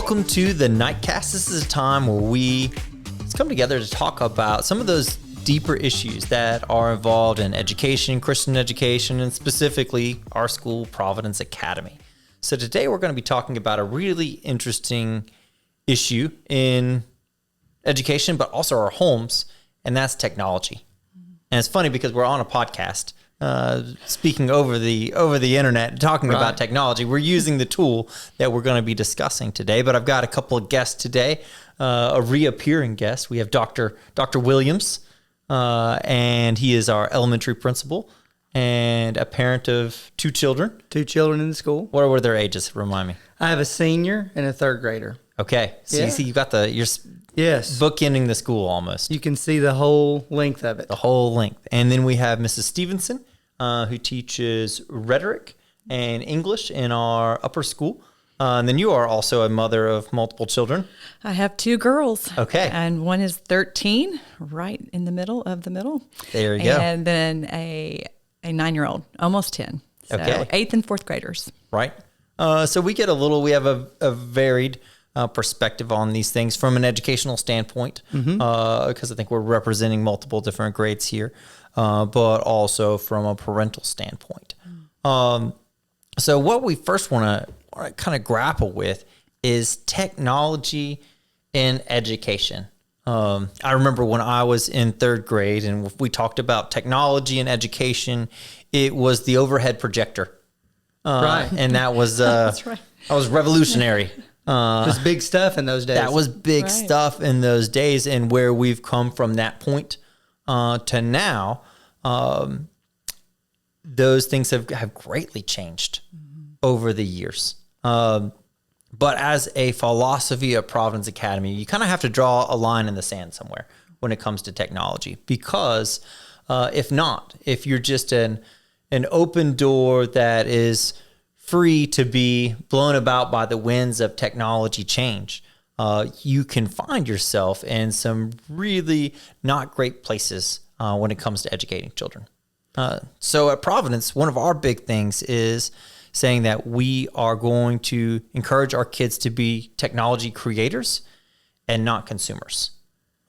Welcome to the Nightcast. This is a time where we come together to talk about some of those deeper issues that are involved in education, Christian education, and specifically our school, Providence Academy. So today we're going to be talking about a really interesting issue in education, but also our homes, and that's technology. And it's funny because we're on a podcast, speaking over the internet, talking about technology. We're using the tool that we're going to be discussing today. But I've got a couple of guests today, a reappearing guest. We have Dr. Williams, and he is our elementary principal and a parent of two children. Two children in the school. What were their ages? Remind me. I have a senior and a third grader. Okay. So you see, you've got you're bookending the school almost. You can see the whole length of it. The whole length. And then we have Mrs. Stevenson, who teaches rhetoric and English in our upper school. And then you are also a mother of multiple children. I have two girls. Okay. And one is 13, right in the middle of the middle. There you go. And then a 9-year-old, almost 10. So okay. 8th and 4th graders. Right. So we have a varied perspective on these things from an educational standpoint, because I think we're representing multiple different grades here, but also from a parental standpoint. So what we first want to kind of grapple with is technology in education. I remember when I was in third grade and we talked about technology in education, it was the overhead projector. Right. And that was, That's right. That was revolutionary. It was big stuff in those days. That was big stuff in those days, and where we've come from that point to now, those things have greatly changed over the years. But as a philosophy of Providence Academy, you kind of have to draw a line in the sand somewhere when it comes to technology, because if you're just an open door that is free to be blown about by the winds of technology change, you can find yourself in some really not great places when it comes to educating children. So at Providence, one of our big things is saying that we are going to encourage our kids to be technology creators and not consumers.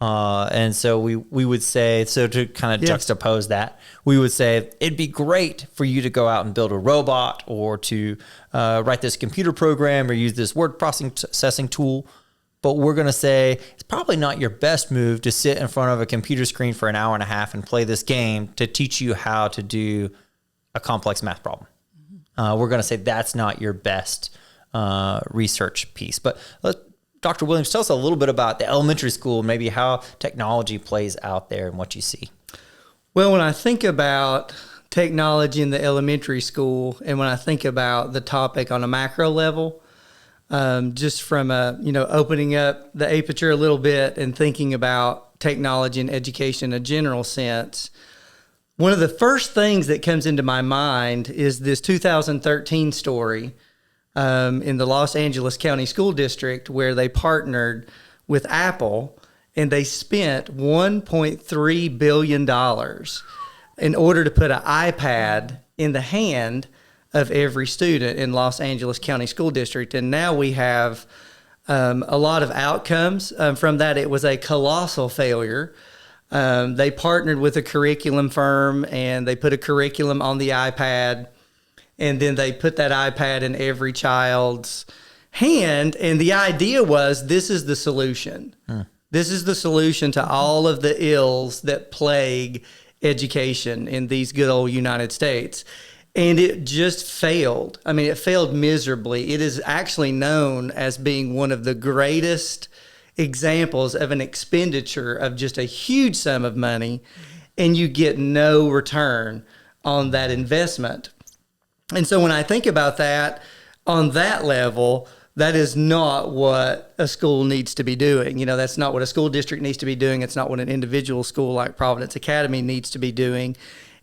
And so we would say, so to kind of juxtapose that, we would say it'd be great for you to go out and build a robot or to write this computer program or use this word processing tool. But we're going to say it's probably not your best move to sit in front of a computer screen for an hour and a half and play this game to teach you how to do a complex math problem. We're going to say that's not your best research piece. But Dr. Williams, tell us a little bit about the elementary school, maybe how technology plays out there and what you see. Well, when I think about technology in the elementary school, and when I think about the topic on a macro level, just from opening up the aperture a little bit and thinking about technology and education in a general sense, one of the first things that comes into my mind is this 2013 story in the Los Angeles County School District, where they partnered with Apple and they spent $1.3 billion in order to put an iPad in the hand of every student in Los Angeles County School District. And now we have a lot of outcomes from that. It was a colossal failure. They partnered with a curriculum firm and they put a curriculum on the iPad. And then they put that iPad in every child's hand. And the idea was, this is the solution. This is the solution to all of the ills that plague education in these good old United States. And it just failed. I mean, it failed miserably. It is actually known as being one of the greatest examples of an expenditure of just a huge sum of money, and you get no return on that investment. And so when I think about that on that level, that is not what a school needs to be doing. You know, that's not what a school district needs to be doing. It's not what an individual school like Providence Academy needs to be doing.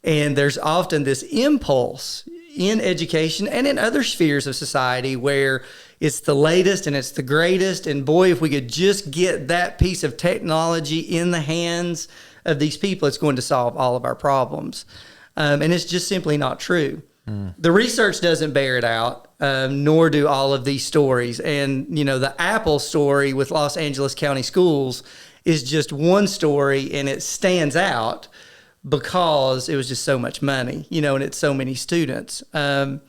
And there's often this impulse in education and in other spheres of society where it's the latest and it's the greatest. And boy, if we could just get that piece of technology in the hands of these people, it's going to solve all of our problems. And it's just simply not true. The research doesn't bear it out, nor do all of these stories. And, the Apple story with Los Angeles County Schools is just one story, and it stands out because it was just so much money, and it's so many students. But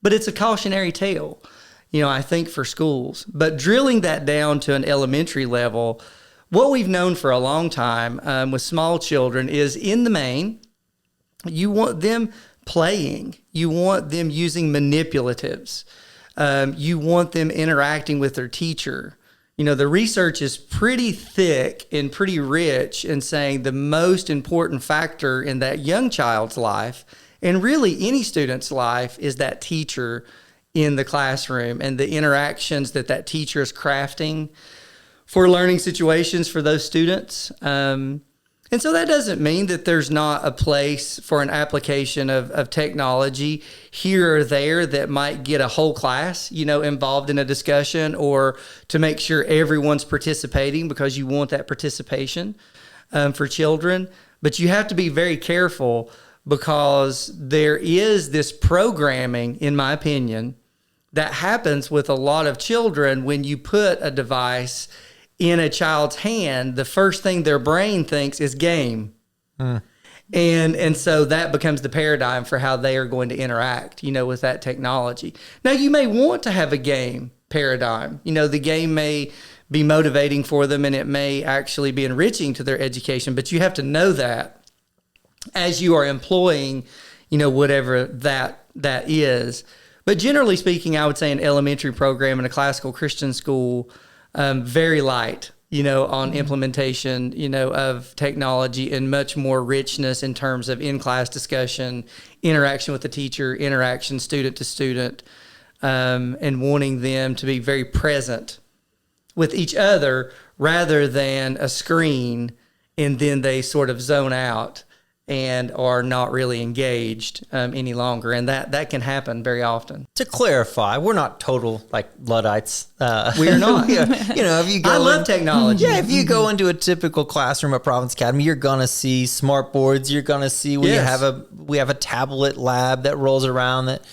it's a cautionary tale, I think, for schools. But drilling that down to an elementary level, what we've known for a long time with small children is, in the main, you want them playing. You want them using manipulatives. You want them interacting with their teacher. The research is pretty thick and pretty rich in saying the most important factor in that young child's life, and really any student's life, is that teacher in the classroom and the interactions that teacher is crafting for learning situations for those students. And so that doesn't mean that there's not a place for an application of technology here or there that might get a whole class, involved in a discussion, or to make sure everyone's participating, because you want that participation for children. But you have to be very careful, because there is this programming, in my opinion, that happens with a lot of children. When you put a device in a child's hand, the first thing their brain thinks is game. And so that becomes the paradigm for how they are going to interact, with that technology. Now, you may want to have a game paradigm. The game may be motivating for them, and it may actually be enriching to their education, but you have to know that as you are employing, whatever that is. But generally speaking, I would say an elementary program in a classical Christian school, very light, on implementation, of technology, and much more richness in terms of in-class discussion, interaction with the teacher, interaction student to student, and wanting them to be very present with each other rather than a screen, and then they sort of zone out and are not really engaged any longer. And that can happen very often. To clarify, we're not total Luddites. We're not. If you go I love technology. Yeah, if you go into a typical classroom at Providence Academy, you're gonna see smart boards. You're gonna see we have a tablet lab that rolls around that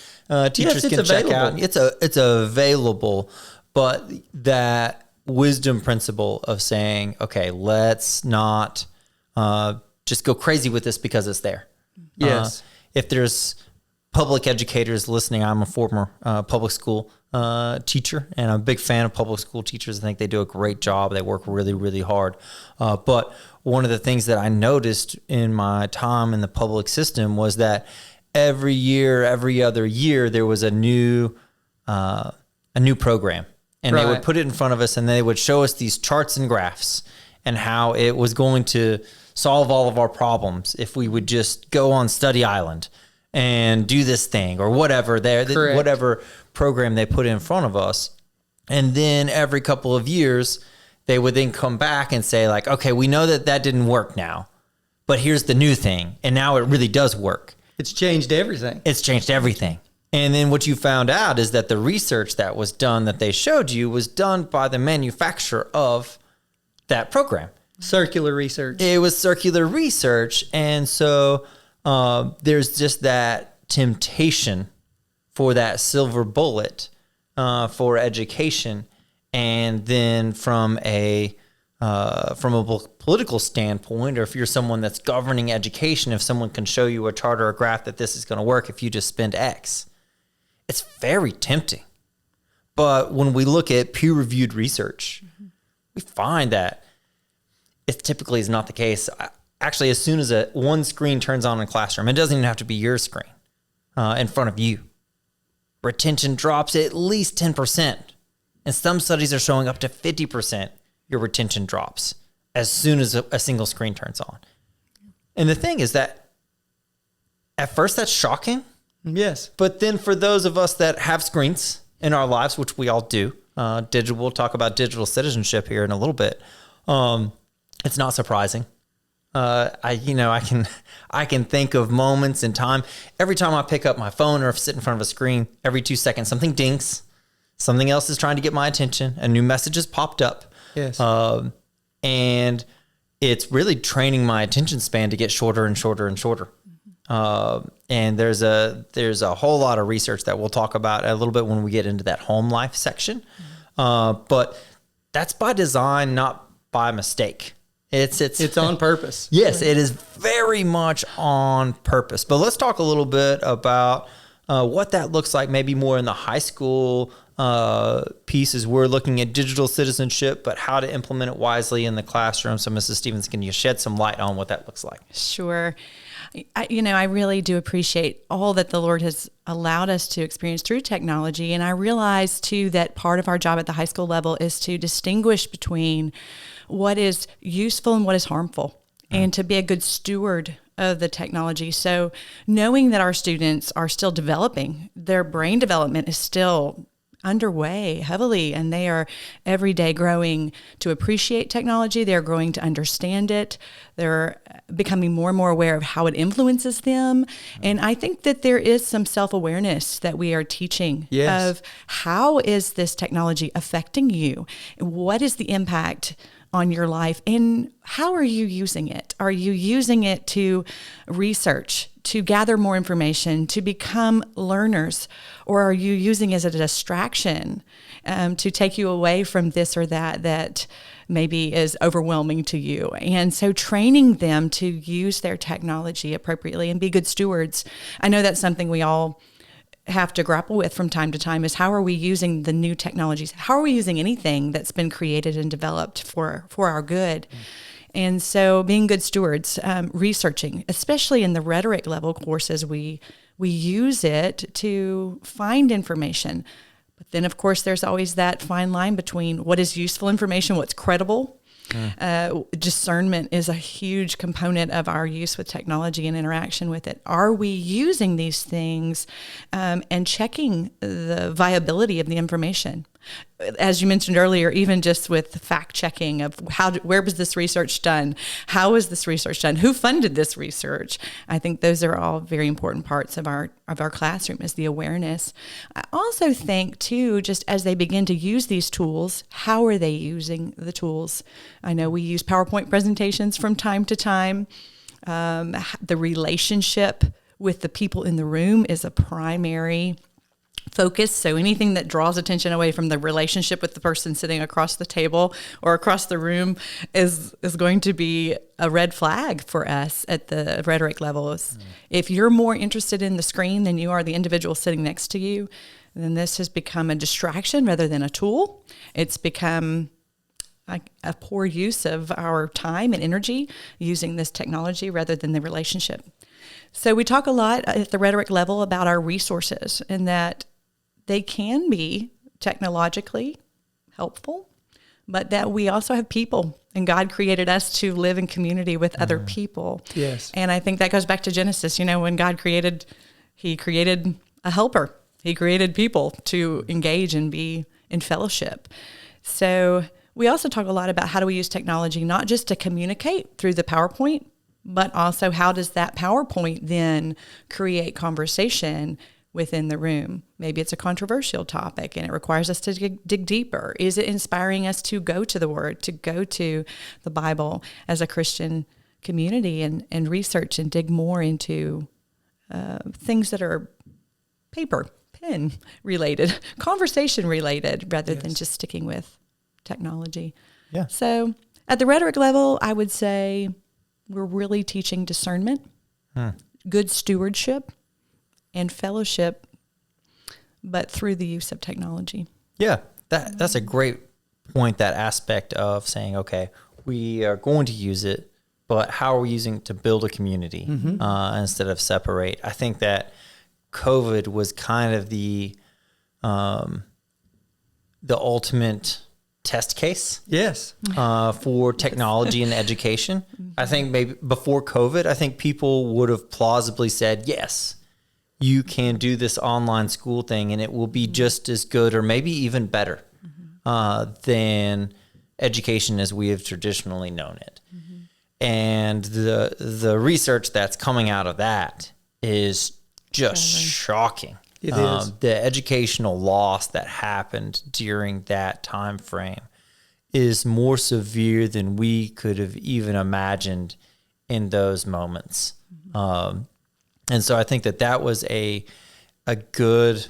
teachers can check out. It's available, but that wisdom principle of saying, okay, let's not just go crazy with this because it's there. Yes. If there's public educators listening, I'm a former public school teacher, and I'm a big fan of public school teachers. I think they do a great job. They work really, really hard. But one of the things that I noticed in my time in the public system was that every year, every other year, there was a new program, and they would put it in front of us, and they would show us these charts and graphs and how it was going to solve all of our problems if we would just go on Study Island and do this thing or whatever whatever program they put in front of us. And then every couple of years, they would then come back and say okay, we know that didn't work now, but here's the new thing. And now it really does work. It's changed everything. It's changed everything. And then what you found out is that the research that was done that they showed you was done by the manufacturer of that program. Circular research. It was circular research. And so there's just that temptation for that silver bullet for education. And then from a political standpoint, or if you're someone that's governing education, if someone can show you a chart or a graph that this is going to work if you just spend X, it's very tempting. But when we look at peer-reviewed research, we find that it typically is not the case. Actually, as soon as one screen turns on in a classroom, it doesn't even have to be your screen in front of you, retention drops at least 10%. And some studies are showing up to 50% your retention drops as soon as a single screen turns on. And the thing is that at first that's shocking. Yes. But then for those of us that have screens in our lives, which we all do, we'll talk about digital citizenship here in a little bit. It's not surprising. I can think of moments in time. Every time I pick up my phone or sit in front of a screen, every 2 seconds, something dings. Something else is trying to get my attention. A new message has popped up. Yes. And it's really training my attention span to get shorter and shorter and shorter. And there's a whole lot of research that we'll talk about a little bit when we get into that home life section. But that's by design, not by mistake. It's on purpose. Yes, it is very much on purpose. But let's talk a little bit about what that looks like, maybe more in the high school pieces. We're looking at digital citizenship, but how to implement it wisely in the classroom. So, Mrs. Stevenson, can you shed some light on what that looks like? Sure. I really do appreciate all that the Lord has allowed us to experience through technology. And I realize, too, that part of our job at the high school level is to distinguish between what is useful and what is harmful, and to be a good steward of the technology. So knowing that our students are still developing, their brain development is still underway heavily, and they are every day growing to appreciate technology. They're growing to understand it. They're becoming more and more aware of how it influences them. And I think that there is some self-awareness that we are teaching of how is this technology affecting you? What is the impact on your life, and how are you using it? Are you using it to research, to gather more information, to become learners, or are you using it as a distraction to take you away from this or that maybe is overwhelming to you? And so training them to use their technology appropriately and be good stewards. I know that's something we all have to grapple with from time to time, is how are we using the new technologies? How are we using anything that's been created and developed for our good? And so being good stewards, researching, especially in the rhetoric level courses, we use it to find information. But then, of course, there's always that fine line between what is useful information, what's credible. Discernment is a huge component of our use with technology and interaction with it. Are we using these things and checking the viability of the information? As you mentioned earlier, even just with fact checking of where was this research done? How was this research done? Who funded this research? I think those are all very important parts of our classroom, is the awareness. I also think too, just as they begin to use these tools, how are they using the tools? I know we use PowerPoint presentations from time to time. The relationship with the people in the room is a primary focus. So anything that draws attention away from the relationship with the person sitting across the table or across the room is going to be a red flag for us at the rhetoric levels. If you're more interested in the screen than you are the individual sitting next to you, then this has become a distraction rather than a tool. It's become a poor use of our time and energy using this technology rather than the relationship. So we talk a lot at the rhetoric level about our resources, and that they can be technologically helpful, but that we also have people, and God created us to live in community with other people. Yes. And I think that goes back to Genesis. When God created, He created a helper. He created people to engage and be in fellowship. So we also talk a lot about how do we use technology, not just to communicate through the PowerPoint, but also how does that PowerPoint then create conversation within the room? Maybe it's a controversial topic and it requires us to dig deeper. Is it inspiring us to go to the Word, to go to the Bible as a Christian community and research and dig more into things that are paper, pen related, conversation related, rather than just sticking with technology? Yeah. So at the rhetoric level, I would say we're really teaching discernment, good stewardship, and fellowship, but through the use of technology. Yeah, that's a great point, that aspect of saying, okay, we are going to use it, but how are we using it to build a community instead of separate? I think that COVID was kind of the ultimate test case. Yes. For technology and education. I think maybe before COVID, I think people would have plausibly said, yes, you can do this online school thing and it will be just as good or maybe even better than education as we have traditionally known it. And the research that's coming out of that is just shocking. It is. The educational loss that happened during that time frame is more severe than we could have even imagined in those moments. And so I think that was a good,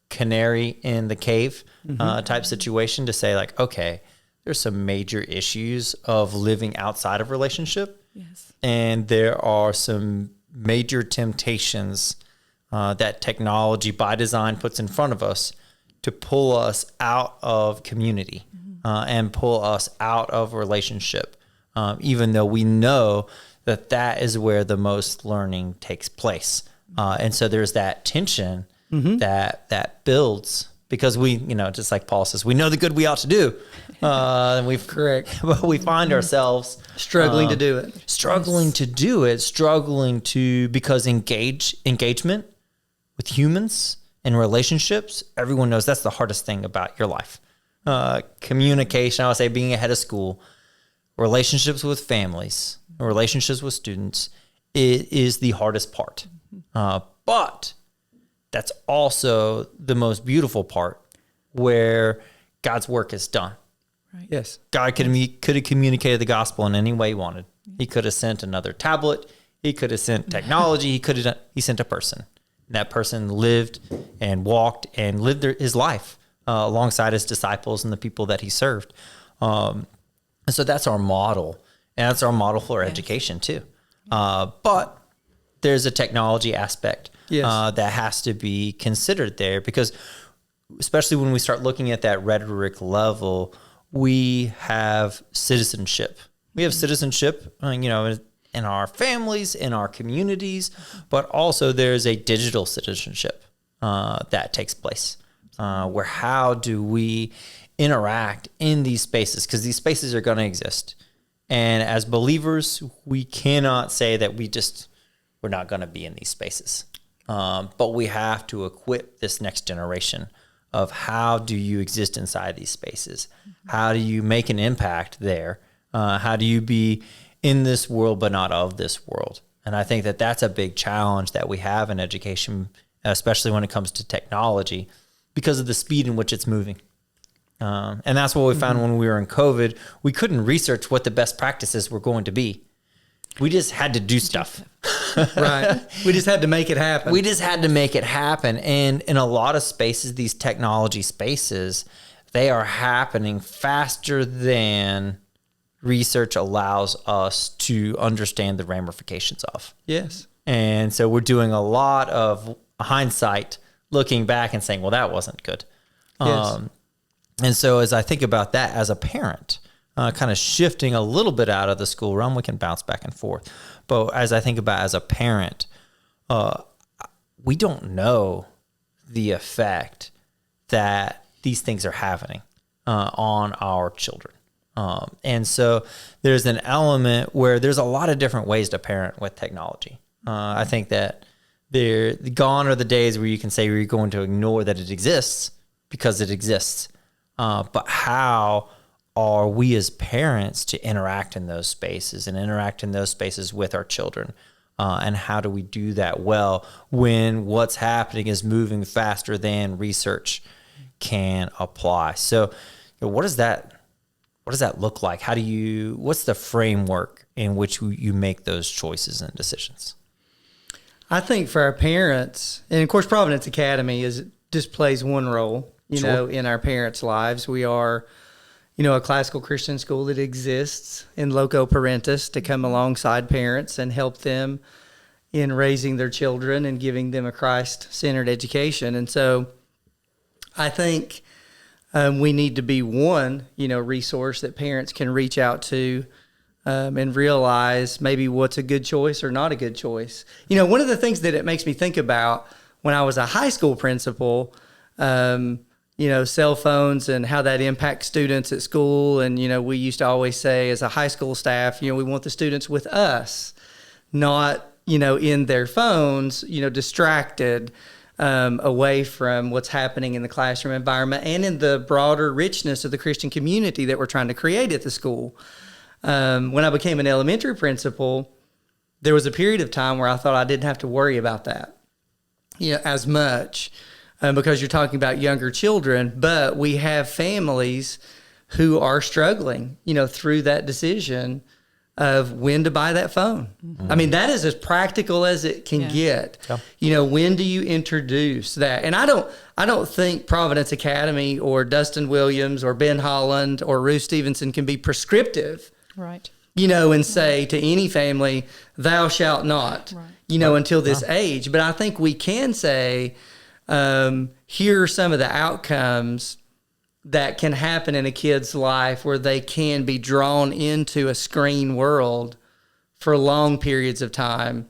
canary in the cave type situation to say like, okay, there's some major issues of living outside of relationship. Yes. And there are some major temptations that technology by design puts in front of us to pull us out of community and pull us out of relationship, even though we know that is where the most learning takes place. And so there's that tension that builds because we, just like Paul says, we know the good we ought to do. And but we find ourselves struggling to do it, because engagement with humans and relationships, everyone knows that's the hardest thing about your life. Communication, I would say being ahead of school, relationships with families, relationships with students, it is the hardest part. But that's also the most beautiful part where God's work is done. Right. Yes. God could have communicated the gospel in any way he wanted. He could have sent another tablet. He could have sent technology. He sent a person. And that person lived and walked and lived his life alongside his disciples and the people that he served. And so that's our model. And that's our model for education too. But there's a technology aspect that has to be considered there because especially when we start looking at that rhetoric level, we have citizenship. We have citizenship, in our families, in our communities, but also there's a digital citizenship that takes place where how do we interact in these spaces? Because these spaces are going to exist. And as believers, we cannot say that we're not going to be in these spaces. But we have to equip this next generation of how do you exist inside these spaces? How do you make an impact there? How do you be in this world but not of this world? And I think that that's a big challenge that we have in education, especially when it comes to technology, because of the speed in which it's moving. And that's what we found when we were in COVID. We couldn't research what the best practices were going to be. We just had to do stuff. Right. We just had to make it happen. And in a lot of spaces, these technology spaces, they are happening faster than research allows us to understand the ramifications of. Yes. And so we're doing a lot of hindsight, looking back and saying, well, that wasn't good. Yes. And so as I think about that as a parent, kind of shifting a little bit out of the school realm, we can bounce back and forth. But as I think about as a parent, we don't know the effect that these things are having on our children. And so there's an element where there's a lot of different ways to parent with technology. I think that gone are the days where you can say you're going to ignore that it exists because it exists. But how are we as parents to interact in those spaces with our children? And how do we do that well when what's happening is moving faster than research can apply? So what does that look like? What's the framework in which you make those choices and decisions? I think for our parents, and of course Providence Academy just plays one role, in our parents' lives. We are, a classical Christian school that exists in loco parentis to come alongside parents and help them in raising their children and giving them a Christ-centered education. And so I think we need to be one, resource that parents can reach out to and realize maybe what's a good choice or not a good choice. One of the things that it makes me think about when I was a high school principal, cell phones and how that impacts students at school. And, we used to always say as a high school staff, we want the students with us, not, in their phones, distracted away from what's happening in the classroom environment and in the broader richness of the Christian community that we're trying to create at the school. When I became an elementary principal, there was a period of time where I thought I didn't have to worry about that, as much. Because you're talking about younger children, but we have families who are struggling, through that decision of when to buy that phone. I mean, that is as practical as it can get. Yeah. You know, when do you introduce that? And I don't think Providence Academy or Dustin Williams or Ben Holland or Ruth Stevenson can be prescriptive. Right. You know, and say to any family, thou shalt not, you know, until this age. But I think we can say, here are some of the outcomes that can happen in a kid's life where they can be drawn into a screen world for long periods of time.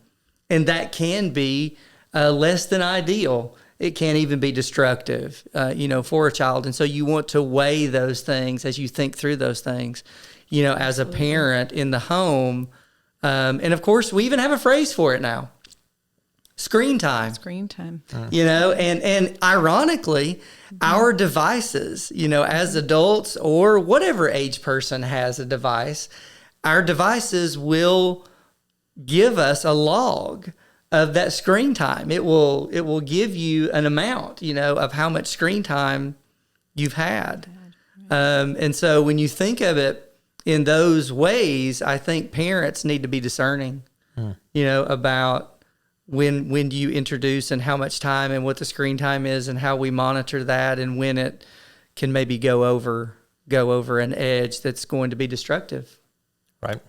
And that can be less than ideal. It can even be destructive, you know, for a child. And so you want to weigh those things as you think through those things, you know, as a parent in the home. And of course, we even have a phrase for it now. Screen time. Screen time. You know, and ironically, our devices, you know, as adults or whatever age person has a device, our devices will give us a log of that screen time. It will give you an amount, you know, of how much screen time you've had. And so when you think of it in those ways, I think parents need to be discerning, you know, about when do you introduce and how much time and what the screen time is and how we monitor that and when it can maybe go over an edge that's going to be destructive. Right.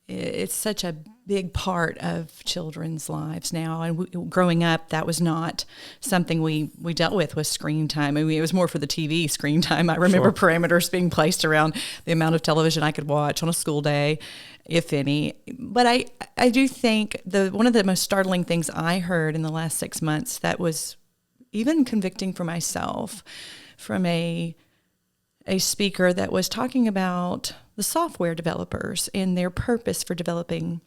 It's such a big part of children's lives now. And growing up, that was not something we dealt with screen time. I mean, it was more for the TV screen time. I remember parameters being placed around the amount of television I could watch on a school day, if any. But I do think one of the most startling things I heard in the last 6 months that was even convicting for myself from a speaker that was talking about the software developers and their purpose for developing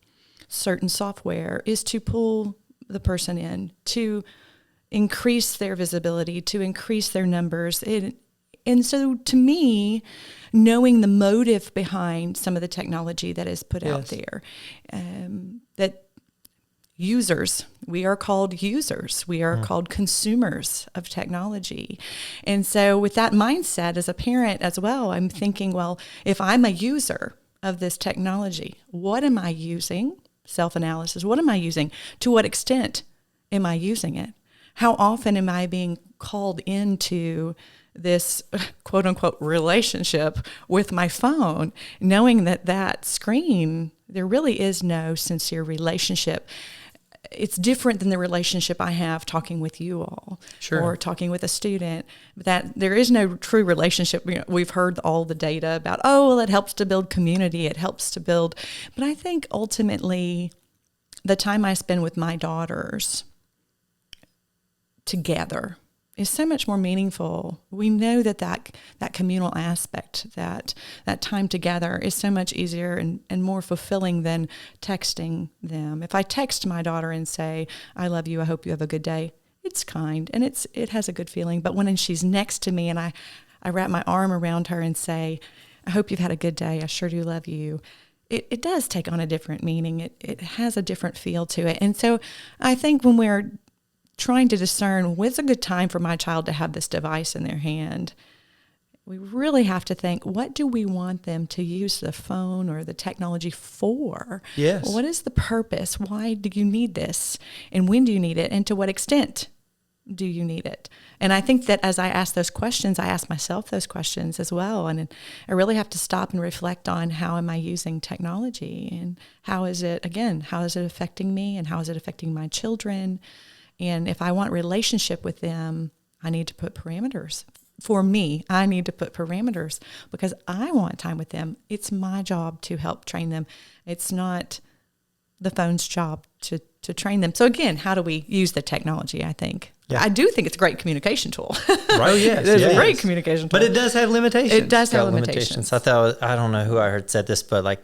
certain software is to pull the person in, to increase their visibility, to increase their numbers. And so to me, knowing the motive behind some of the technology that is put out there, that users, we are called users, we are called consumers of technology. And so with that mindset as a parent as well, I'm thinking, well, if I'm a user of this technology, what am I using? Self-analysis. What am I using? To what extent am I using it? How often am I being called into this quote unquote relationship with my phone, knowing that screen, there really is no sincere relationship. It's different than the relationship I have talking with you all or talking with a student, that there is no true relationship. You know, we've heard all the data about, it helps to build community. It helps to build. But I think ultimately the time I spend with my daughters together is so much more meaningful. We know that communal aspect, that time together is so much easier and more fulfilling than texting them. If I text my daughter and say, I love you, I hope you have a good day, it's kind and it has a good feeling. But when she's next to me and I wrap my arm around her and say, I hope you've had a good day, I sure do love you, it does take on a different meaning. It has a different feel to it. And so I think when we're trying to discern when's a good time for my child to have this device in their hand, we really have to think, what do we want them to use the phone or the technology for? Yes. What is the purpose? Why do you need this? And when do you need it? And to what extent do you need it? And I think that as I ask those questions, I ask myself those questions as well. And I really have to stop and reflect on how am I using technology and how is it affecting me and how is it affecting my children? And if I want relationship with them, I need to put parameters. For me, I need to put parameters because I want time with them. It's my job to help train them. It's not the phone's job to train them. So again, how do we use the technology, I think? Yeah. I do think it's a great communication tool. Right. It's a great communication tool. But it does have limitations. It does have limitations. I don't know who I heard said this, but like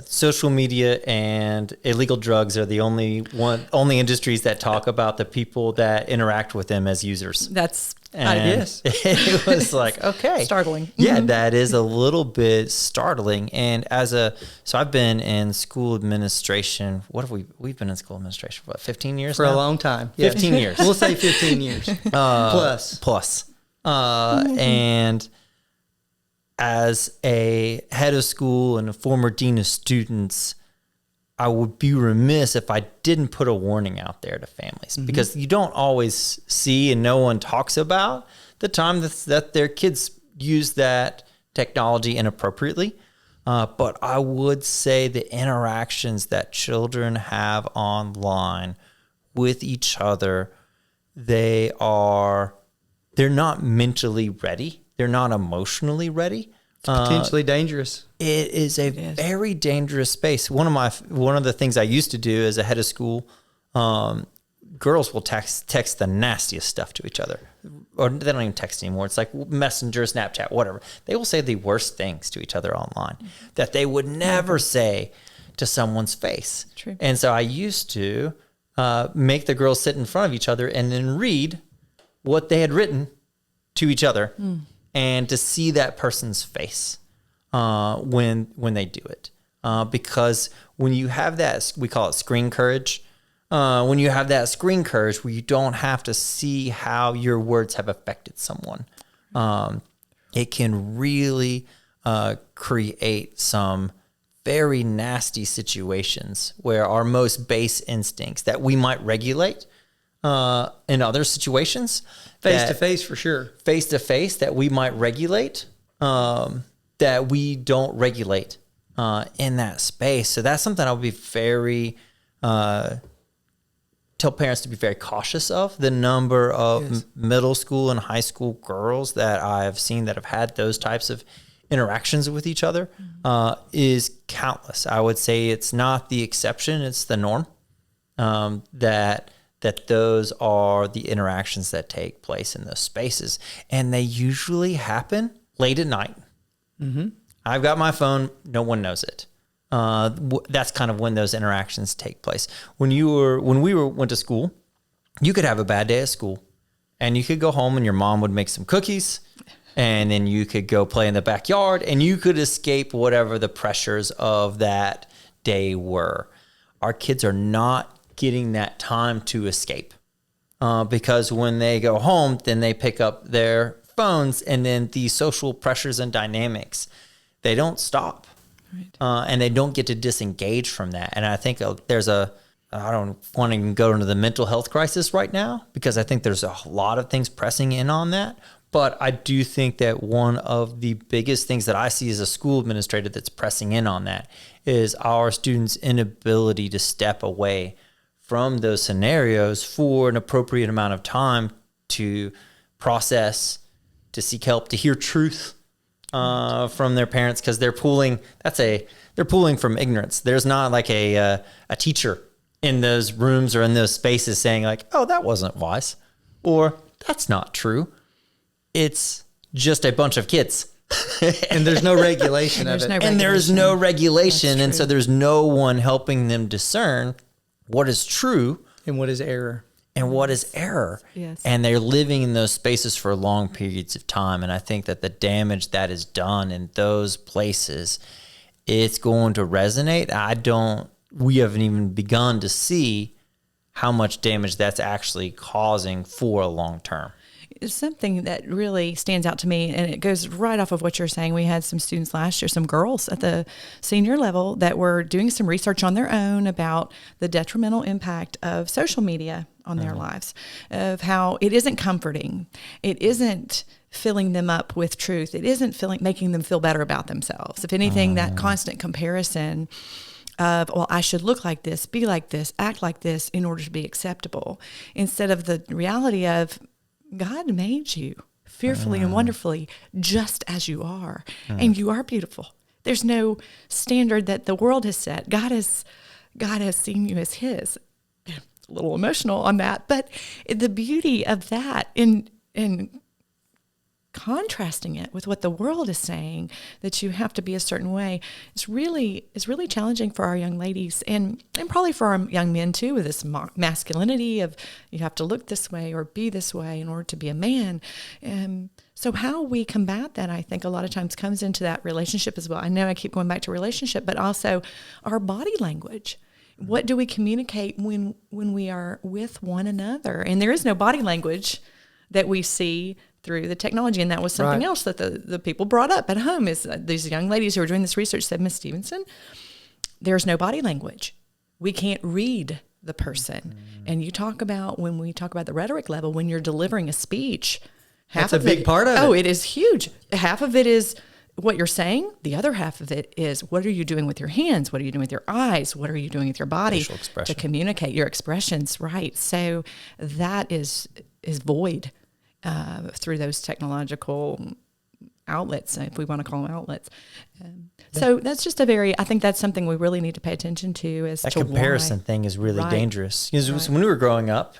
social media and illegal drugs are the only industries that talk about the people that interact with them as users. Yes. It was like, okay. Startling. Yeah, that is a little bit startling. And so I've been in school administration. We've been in school administration for 15 years For now? a long time. 15 years. We'll say 15 years. Plus. And as a head of school and a former dean of students, I would be remiss if I didn't put a warning out there to families, because you don't always see and no one talks about the time that their kids use that technology inappropriately. But I would say the interactions that children have online with each other, they're not mentally ready. They're not emotionally ready. Potentially dangerous. It is a very dangerous space. One of the things I used to do as a head of school, girls will text the nastiest stuff to each other, or they don't even text anymore. It's like Messenger, Snapchat, whatever. They will say the worst things to each other online that they would never say to someone's face. True. And so I used to make the girls sit in front of each other and then read what they had written to each other, and to see that person's face when they do it. Because when you have that, we call it screen courage. When you have that screen courage where you don't have to see how your words have affected someone, it can really create some very nasty situations where our most base instincts that we might regulate in other situations, Face to face for sure. Face to face that we might regulate, that we don't regulate in that space. So that's something I would be very tell parents to be very cautious of. The number of middle school and high school girls that I've seen that have had those types of interactions with each other is countless. I would say it's not the exception; it's the norm. That those are the interactions that take place in those spaces. And they usually happen late at night. I've got my phone. No one knows it. That's kind of when those interactions take place. When we went to school, you could have a bad day at school and you could go home and your mom would make some cookies, and then you could go play in the backyard and you could escape whatever the pressures of that day were. Our kids are not getting that time to escape because when they go home, then they pick up their phones, and then the social pressures and dynamics, they don't stop. Right. And they don't get to disengage from that. And I think I don't want to go into the mental health crisis right now, because I think there's a lot of things pressing in on that. But I do think that one of the biggest things that I see as a school administrator that's pressing in on that is our students' inability to step away from those scenarios for an appropriate amount of time to process, to seek help, to hear truth from their parents, because they're pulling from ignorance. There's not like a teacher in those rooms or in those spaces saying like, oh, that wasn't wise, or that's not true. It's just a bunch of kids. And there's no regulation of it. And there's no regulation. And so there's no one helping them discern what is true and what is error. Yes. And they're living in those spaces for long periods of time. And I think that the damage that is done in those places, it's going to resonate. We haven't even begun to see how much damage that's actually causing for a long term. Something that really stands out to me, and it goes right off of what you're saying. We had some students last year, some girls at the senior level, that were doing some research on their own about the detrimental impact of social media on their lives, of how it isn't comforting. It isn't filling them up with truth. It isn't making them feel better about themselves. If anything, that constant comparison of, well, I should look like this, be like this, act like this in order to be acceptable, instead of the reality of, God made you fearfully and wonderfully just as you are, and you are beautiful. There's no standard that the world has set. God has seen you as His. A little emotional on that, but the beauty of that in contrasting it with what the world is saying, that you have to be a certain way, is really challenging for our young ladies, and probably for our young men too, with this masculinity of you have to look this way or be this way in order to be a man. So how we combat that, I think a lot of times comes into that relationship as well. I know I keep going back to relationship, but also our body language. What do we communicate when we are with one another? And there is no body language that we see through the technology. And that was something Right. else that the people brought up at home is these young ladies who were doing this research said, Miss Stevenson, there's no body language. We can't read the person. And you talk about, when we talk about the rhetoric level, when you're delivering a speech, That's a big part of it. Oh, it is huge. Half of it is what you're saying. The other half of it is, what are you doing with your hands? What are you doing with your eyes? What are you doing with your body Facial expression. to communicate your expressions? Right. So that is void through those technological outlets, if we want to call them outlets. So that's just I think that's something we really need to pay attention to as That to comparison why. thing is really Right. dangerous. Because Right. when we were growing up,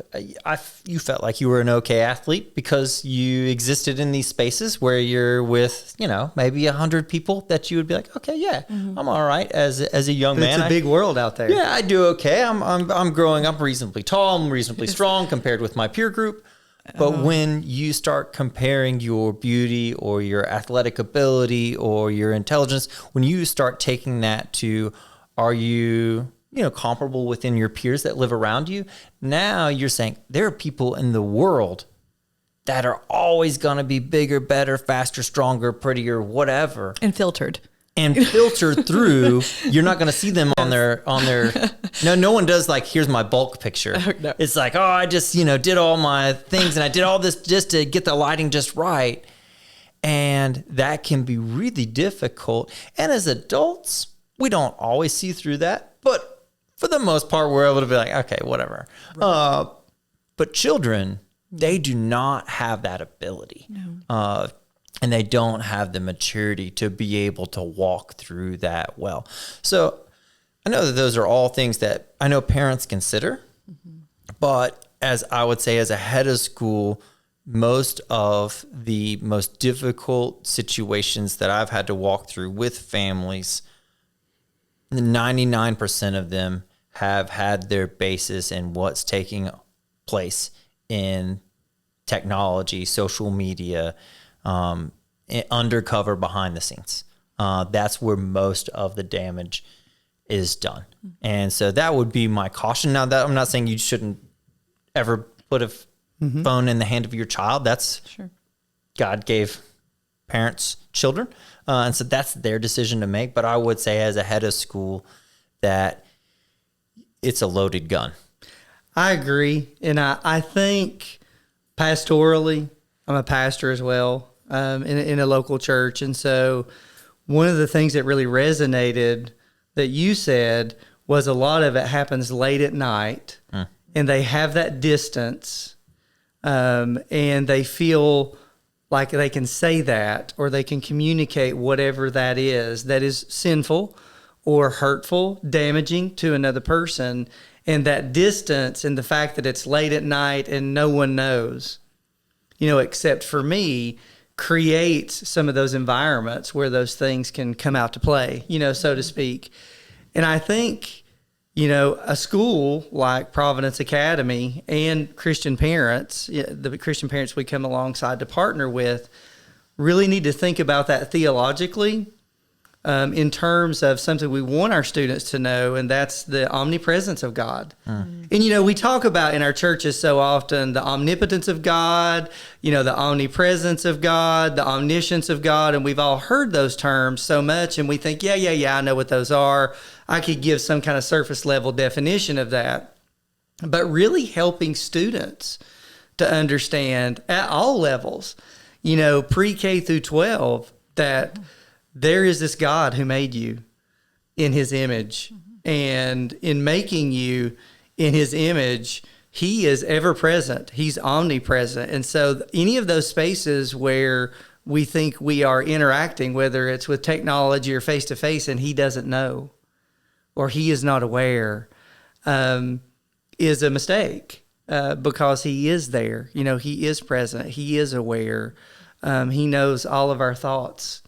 you felt like you were an okay athlete because you existed in these spaces where you're with, maybe 100 people that you would be like, okay, yeah, I'm all right as a young But man. it's a big world out there. Yeah, I do okay. I'm growing up reasonably tall. I'm reasonably strong compared with my peer group. But when you start comparing your beauty or your athletic ability or your intelligence, when you start taking that to, are you, comparable within your peers that live around you? Now you're saying there are people in the world that are always going to be bigger, better, faster, stronger, prettier, whatever. And filtered. And filtered through, you're not going to see them on their. No one does like, here's my bulk picture. No. It's like, oh, I just did all my things and I did all this just to get the lighting just right, and that can be really difficult. And as adults, we don't always see through that, but for the most part, we're able to be like, okay, whatever. Right. But children, they do not have that ability. No. And they don't have the maturity to be able to walk through that well. So I know that those are all things that I know parents consider, but as I would say, as a head of school, most of the most difficult situations that I've had to walk through with families, 99% of them have had their basis in what's taking place in technology, social media, undercover behind the scenes. That's where most of the damage is done. And so that would be my caution. Now, that I'm not saying you shouldn't ever put a phone in the hand of your child. That's Sure. God gave parents children. And so that's their decision to make. But I would say as a head of school that it's a loaded gun. I agree. And I think pastorally, I'm a pastor as well, in a local church. And so one of the things that really resonated that you said was a lot of it happens late at night, and they have that distance, and they feel like they can say that, or they can communicate whatever that is sinful or hurtful, damaging to another person. And that distance and the fact that it's late at night and no one knows, except for me, creates some of those environments where those things can come out to play, so to speak. And I think, a school like Providence Academy and Christian parents, the Christian parents we come alongside to partner with, really need to think about that theologically, in terms of something we want our students to know, and that's the omnipresence of God. And, we talk about in our churches so often the omnipotence of God, the omnipresence of God, the omniscience of God, and we've all heard those terms so much, and we think, yeah, I know what those are. I could give some kind of surface level definition of that. But really helping students to understand at all levels, pre-K through 12, that there is this God who made you in his image. And in making you in his image, he is ever present. He's omnipresent. And so any of those spaces where we think we are interacting, whether it's with technology or face to face, and he doesn't know, or he is not aware, is a mistake, because he is there. He is present. He is aware. He knows all of our thoughts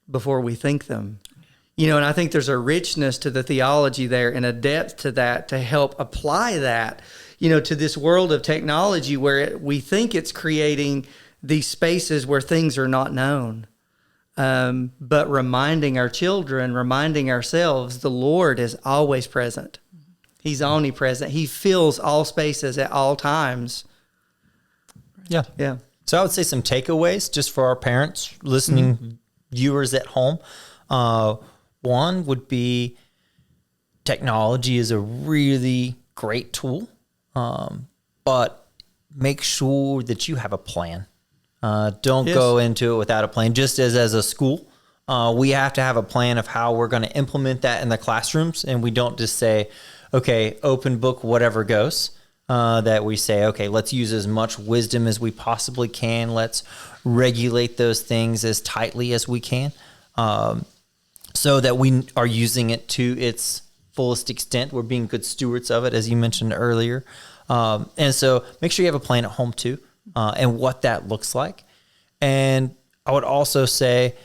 before we think them. And I think there's a richness to the theology there and a depth to that to help apply that, to this world of technology where we think it's creating these spaces where things are not known. But reminding our children, reminding ourselves, the Lord is always present. He's omnipresent. He fills all spaces at all times. Yeah. Yeah. So I would say some takeaways just for our parents, listening viewers at home. One would be technology is a really great tool, but make sure that you have a plan. Don't go into it without a plan. Just as a school, we have to have a plan of how we're going to implement that in the classrooms. And we don't just say, okay, open book, whatever goes. That we say, okay, let's use as much wisdom as we possibly can. Let's regulate those things as tightly as we can, so that we are using it to its fullest extent. We're being good stewards of it, as you mentioned earlier. And so make sure you have a plan at home too, and what that looks like. And I would also say,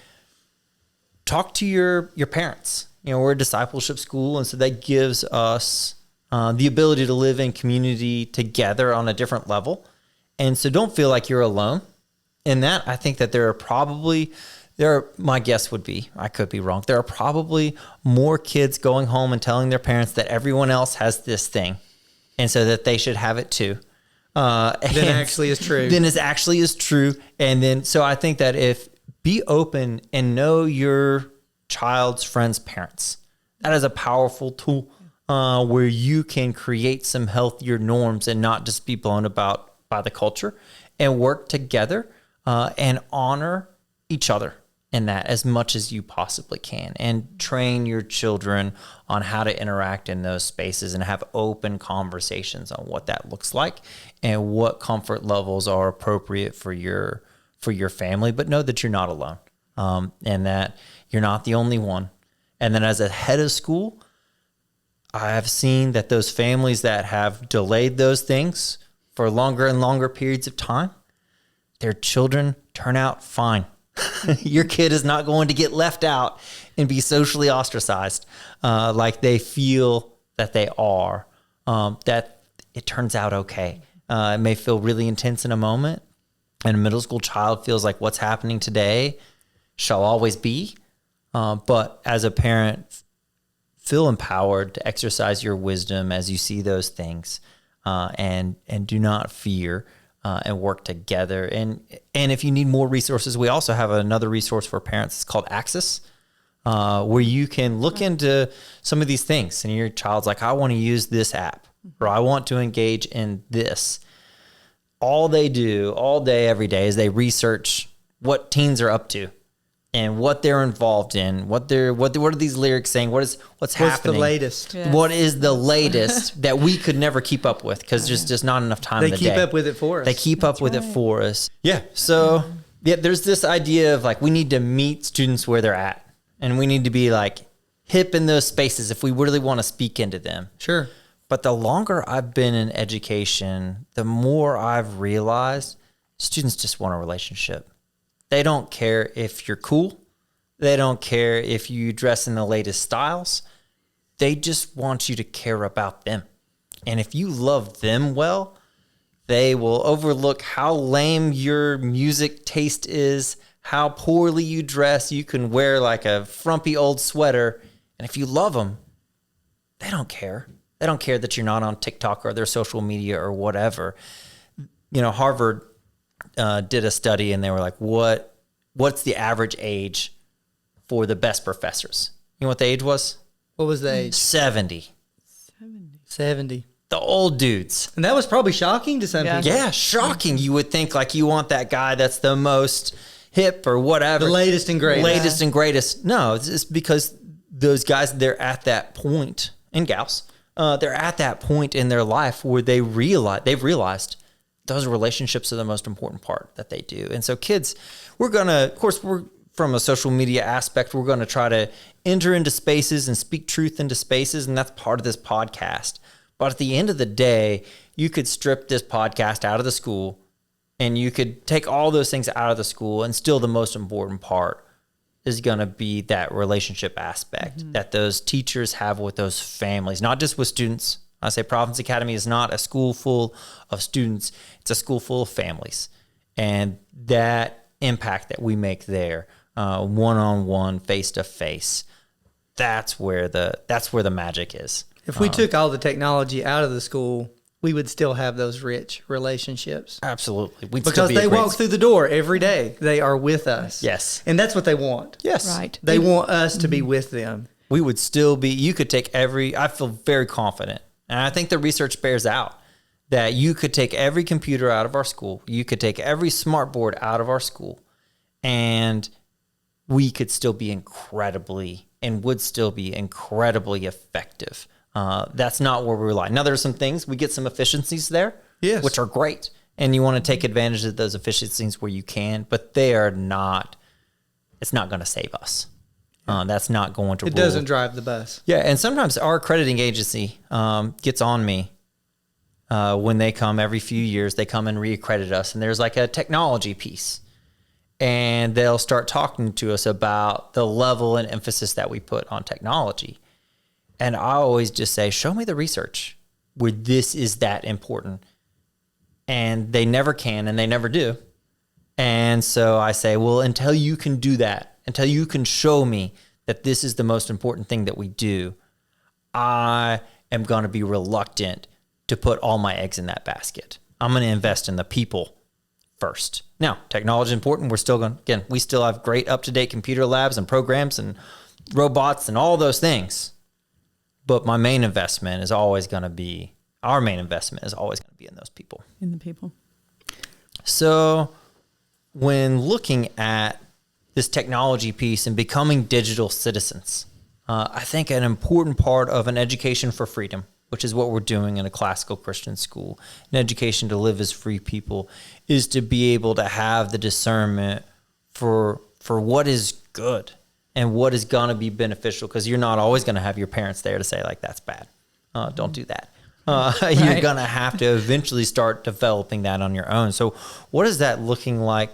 talk to your parents. We're a discipleship school, and so that gives us the ability to live in community together on a different level. And so don't feel like you're alone in that. I think that my guess would be, I could be wrong, there are probably more kids going home and telling their parents that everyone else has this thing, and so that they should have it too. Then actually is true. Then it actually is true. And then, so I think that be open and know your child's friends' parents. That is a powerful tool. Where you can create some healthier norms and not just be blown about by the culture, and work together and honor each other in that as much as you possibly can, and train your children on how to interact in those spaces and have open conversations on what that looks like and what comfort levels are appropriate for your family. But know that you're not alone, and that you're not the only one. And then as a head of school, I have seen that those families that have delayed those things for longer and longer periods of time, their children turn out fine. Your kid is not going to get left out and be socially ostracized like they feel that they are, that it turns out okay. It may feel really intense in a moment, and a middle school child feels like what's happening today shall always be. But as a parent, feel empowered to exercise your wisdom as you see those things, and do not fear, and work together. And if you need more resources, we also have another resource for parents. It's called Access, where you can look into some of these things. And your child's like, I want to use this app, or I want to engage in this. All they do all day, every day, is they research what teens are up to, and what they're involved in, what are these lyrics saying? What's happening? What's the latest? Yes. What is the latest that we could never keep up with because there's just not enough time in the day. They keep up with it for us. They keep up with it for us. Yeah. So there's this idea of like, we need to meet students where they're at, and we need to be like hip in those spaces if we really want to speak into them. Sure. But the longer I've been in education, the more I've realized students just want a relationship. They don't care if you're cool. They don't care if you dress in the latest styles. They just want you to care about them. And if you love them well, they will overlook how lame your music taste is, how poorly you dress. You can wear like a frumpy old sweater. And if you love them, they don't care. They don't care that you're not on TikTok or their social media or whatever. Harvard did a study, and they were like, what's the average age for the best professors? You know what the age was? What was the age? 70. 70. The old dudes. And that was probably shocking to some people. Yeah, shocking. You would think like you want that guy that's the most hip or whatever. The latest and greatest. Latest and greatest. No, it's because those guys, they're at that point, and gals, they're at that point in their life where they've realized those relationships are the most important part that they do. And so kids, we're from a social media aspect, we're going to try to enter into spaces and speak truth into spaces. And that's part of this podcast. But at the end of the day, you could strip this podcast out of the school, and you could take all those things out of the school, and still the most important part is going to be that relationship aspect that those teachers have with those families, not just with students. I say Providence Academy is not a school full of students. It's a school full of families. And that impact that we make there, one-on-one, face-to-face, that's where the magic is. If we took all the technology out of the school, we would still have those rich relationships. Absolutely. We'd Because they walk through the door every day. They are with us. Yes. And that's what they want. Yes. Right. They want us to be with them. We would still be, you could take I feel very confident, and I think the research bears out, that you could take every computer out of our school, you could take every smart board out of our school, and we could still be would still be incredibly effective. That's not where we rely. Now, there's some things, we get some efficiencies there, Yes. which are great, and you want to take advantage of those efficiencies where you can, but it's not going to save us. That's not going to It doesn't drive the bus. Yeah, and sometimes our accrediting agency gets on me when they come every few years. They come and reaccredit us, and there's like a technology piece. And they'll start talking to us about the level and emphasis that we put on technology. And I always just say, show me the research where this is that important. And they never can, and they never do. And so I say, well, until you can do that, until you can show me that this is the most important thing that we do, I am going to be reluctant to put all my eggs in that basket. I'm going to invest in the people first. Now, technology is important. We still have great up-to-date computer labs and programs and robots and all those things. But our main investment is always going to be in those people. In the people. So when looking at this technology piece and becoming digital citizens, I think an important part of an education for freedom, which is what we're doing in a classical Christian school, an education to live as free people, is to be able to have the discernment for what is good and what is going to be beneficial, because you're not always going to have your parents there to say, like, that's bad. Don't do that. You're going to have to eventually start developing that on your own. So what is that looking like?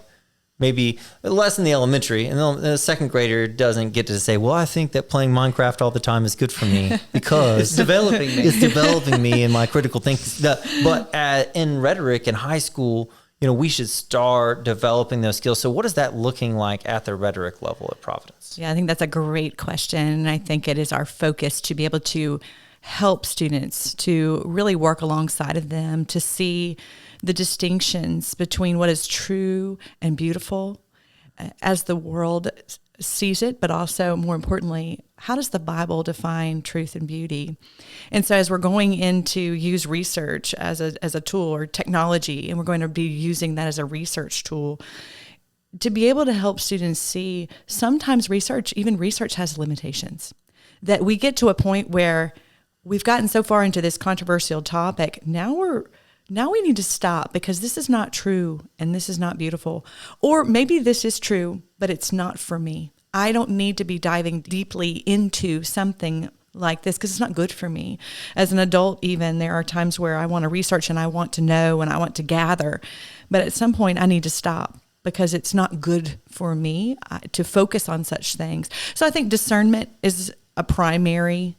Maybe less in the elementary, and the second grader doesn't get to say, well, I think that playing Minecraft all the time is good for me because It's developing me. It's developing me in my critical thinking. But in rhetoric in high school, we should start developing those skills. So what is that looking like at the rhetoric level at Providence? Yeah, I think that's a great question. And I think it is our focus to be able to help students, to really work alongside of them, to see the distinctions between what is true and beautiful as the world sees it, but also, more importantly, how does the Bible define truth and beauty? And so as we're going in to use research as a tool, or technology, and we're going to be using that as a research tool, to be able to help students see sometimes research has limitations, that we get to a point where we've gotten so far into this controversial topic. Now we need to stop, because this is not true and this is not beautiful. Or maybe this is true, but it's not for me. I don't need to be diving deeply into something like this because it's not good for me. As an adult, even, there are times where I want to research and I want to know and I want to gather. But at some point I need to stop, because it's not good for me to focus on such things. So I think discernment is a primary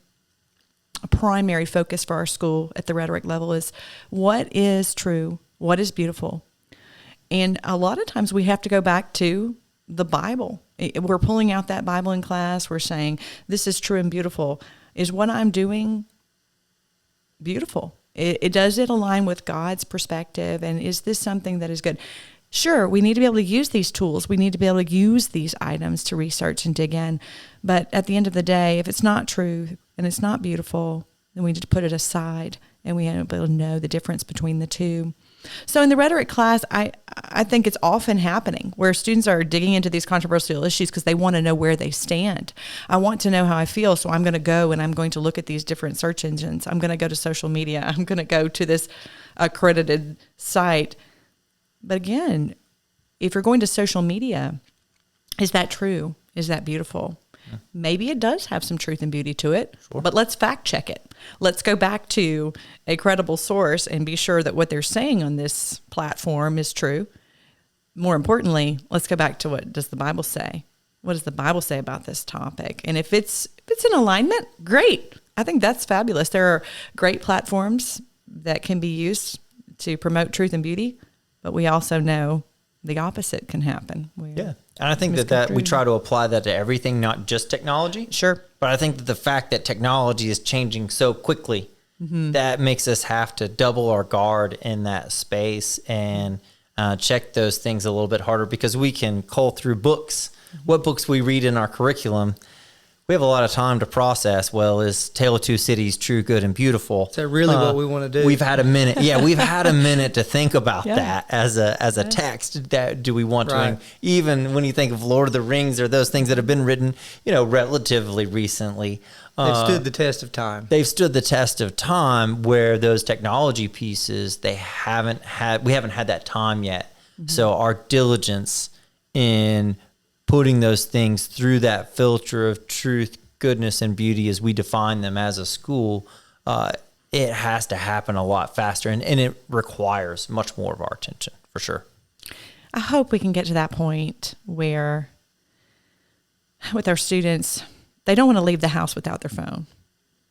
focus for our school at the rhetoric level, is what is true, what is beautiful. And a lot of times we have to go back to the Bible. We're pulling out that Bible in class. We're saying, this is true and beautiful. Is what I'm doing beautiful? Does it align with God's perspective? And is this something that is good? Sure, we need to be able to use these tools. We need to be able to use these items to research and dig in. But at the end of the day, if it's not true and it's not beautiful, then we need to put it aside, and we have to be able to know the difference between the two. So in the rhetoric class, I think it's often happening where students are digging into these controversial issues because they want to know where they stand. I want to know how I feel, so I'm going to go and I'm going to look at these different search engines. I'm going to go to social media. I'm going to go to this accredited site. But again, if you're going to social media, is that true? Is that beautiful? Maybe it does have some truth and beauty to it, but let's fact check it. Let's go back to a credible source and be sure that what they're saying on this platform is true. More importantly, let's go back to what does the Bible say? What does the Bible say about this topic? And if it's in alignment, great. I think that's fabulous. There are great platforms that can be used to promote truth and beauty, but we also know the opposite can happen. Yeah. And I think that we try to apply that to everything, not just technology. Sure. But I think that the fact that technology is changing so quickly that makes us have to double our guard in that space and check those things a little bit harder, because we can cull through books. What books we read in our curriculum, we have a lot of time to process. Well, is Tale of Two Cities true, good, and beautiful? Is that really what we want to do? We've had a minute. Yeah, we've had a minute to think about that as a text. That do we want to? Even when you think of Lord of the Rings or those things that have been written, relatively recently. They've stood the test of time. They've stood the test of time, where those technology pieces, we haven't had that time yet. So our diligence in putting those things through that filter of truth, goodness, and beauty as we define them as a school, it has to happen a lot faster, and it requires much more of our attention, for sure. I hope we can get to that point where with our students, they don't want to leave the house without their phone.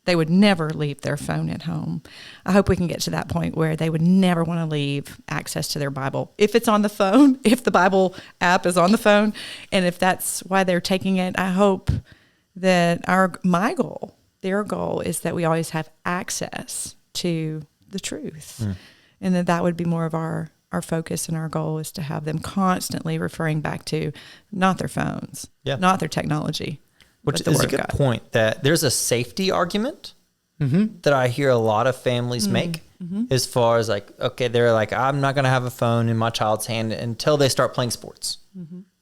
They would never leave their phone at home. I hope we can get to that point where they would never want to leave access to their Bible. If it's on the phone, if the Bible app is on the phone, and if that's why they're taking it, I hope that their goal is that we always have access to the truth. And that would be more of our focus, and our goal is to have them constantly referring back to not their phones, not their technology. Which is a good point, that there's a safety argument that I hear a lot of families make, as far as they're like, I'm not going to have a phone in my child's hand until they start playing sports,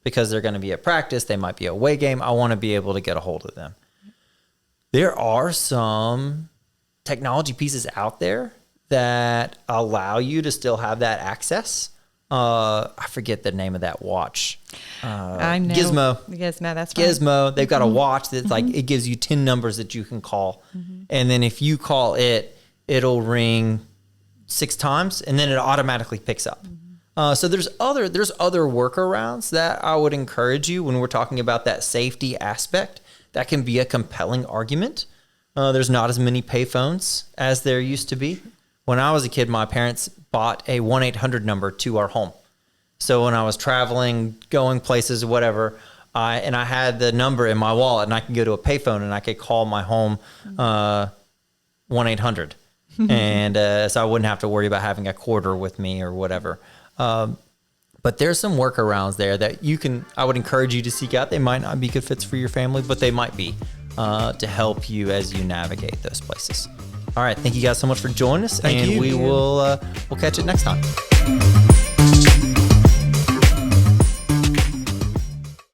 because they're going to be at practice. They might be a away game. I want to be able to get a hold of them. There are some technology pieces out there that allow you to still have that access. I forget the name of that watch. I know. Gizmo, that's right. Gizmo. They've got a watch that's it gives you 10 numbers that you can call. And then if you call it, it'll ring 6 times, and then it automatically picks up. So there's other workarounds that I would encourage you when we're talking about that safety aspect. That can be a compelling argument. There's not as many payphones as there used to be. When I was a kid, my parents bought a 1-800 number to our home. So when I was traveling, going places, whatever, I had the number in my wallet, and I could go to a payphone and I could call my home 1-800. And so I wouldn't have to worry about having a quarter with me or whatever. But there's some workarounds there that I would encourage you to seek out. They might not be good fits for your family, but they might be to help you as you navigate those places. All right. Thank you guys so much for joining us. Thank you. We'll catch it next time.